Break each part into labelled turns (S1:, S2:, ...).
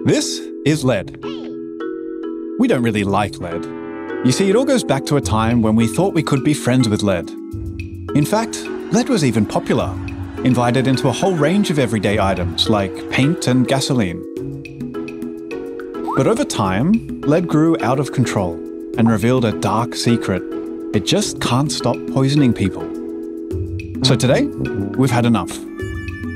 S1: This is lead. We don't really like lead. You see, it all goes back to a time when we thought we could be friends with lead. In fact, lead was even popular, invited into a whole range of everyday items like paint and gasoline. But over time, lead grew out of control and revealed a dark secret. It just can't stop poisoning people. So today, we've had enough.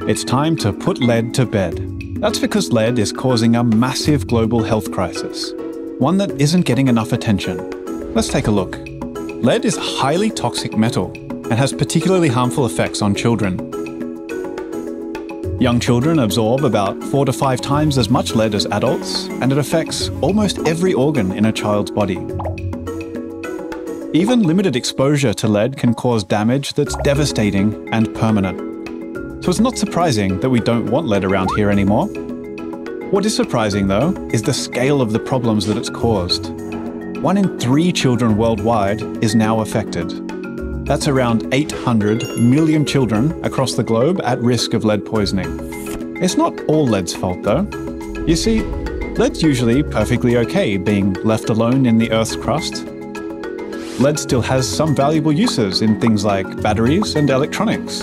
S1: It's time to put lead to bed. That's because lead is causing a massive global health crisis, one that isn't getting enough attention. Let's take a look. Lead is a highly toxic metal and has particularly harmful effects on children. Young children absorb about 4 to 5 times as much lead as adults, and it affects almost every organ in a child's body. Even limited exposure to lead can cause damage that's devastating and permanent. So it's not surprising that we don't want lead around here anymore. What is surprising, though, is the scale of the problems that it's caused. 1 in 3 children worldwide is now affected. That's around 800 million children across the globe at risk of lead poisoning. It's not all lead's fault, though. You see, lead's usually perfectly okay being left alone in the Earth's crust. Lead still has some valuable uses in things like batteries and electronics.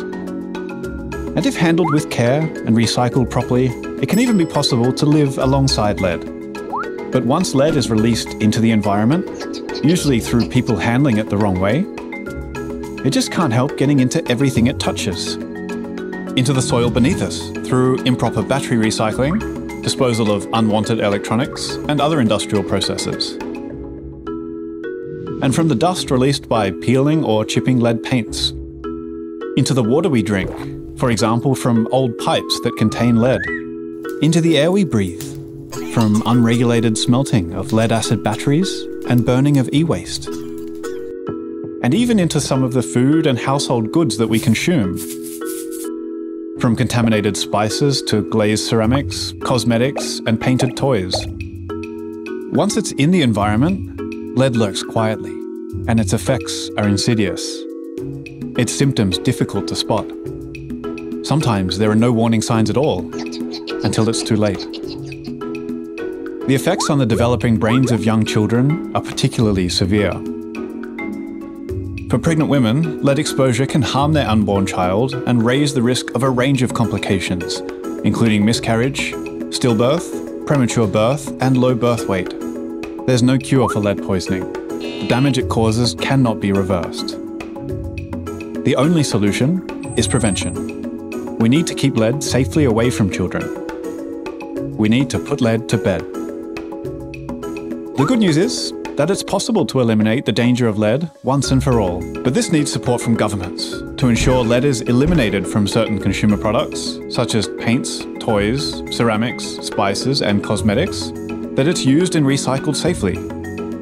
S1: And if handled with care and recycled properly, it can even be possible to live alongside lead. But once lead is released into the environment, usually through people handling it the wrong way, it just can't help getting into everything it touches. Into the soil beneath us through improper battery recycling, disposal of unwanted electronics, and other industrial processes. And from the dust released by peeling or chipping lead paints. Into the water we drink, for example from old pipes that contain lead. Into the air we breathe, from unregulated smelting of lead-acid batteries and burning of e-waste. And even into some of the food and household goods that we consume. From contaminated spices to glazed ceramics, cosmetics, and painted toys. Once it's in the environment, lead lurks quietly, and its effects are insidious. Its symptoms difficult to spot. Sometimes there are no warning signs at all, until it's too late. The effects on the developing brains of young children are particularly severe. For pregnant women, lead exposure can harm their unborn child and raise the risk of a range of complications, including miscarriage, stillbirth, premature birth, and low birth weight. There's no cure for lead poisoning. The damage it causes cannot be reversed. The only solution is prevention. We need to keep lead safely away from children. We need to put lead to bed. The good news is that it's possible to eliminate the danger of lead once and for all. But this needs support from governments to ensure lead is eliminated from certain consumer products, such as paints, toys, ceramics, spices, and cosmetics, that it's used and recycled safely,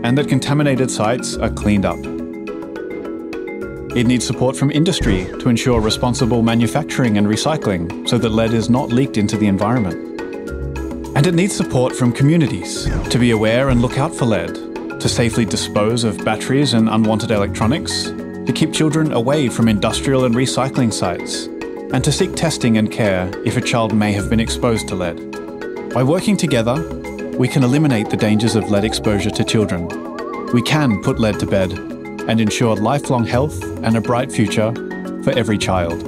S1: and that contaminated sites are cleaned up. It needs support from industry to ensure responsible manufacturing and recycling so that lead is not leaked into the environment. And it needs support from communities to be aware and look out for lead, to safely dispose of batteries and unwanted electronics, to keep children away from industrial and recycling sites, and to seek testing and care if a child may have been exposed to lead. By working together, we can eliminate the dangers of lead exposure to children. We can put lead to bed and ensure lifelong health and a bright future for every child.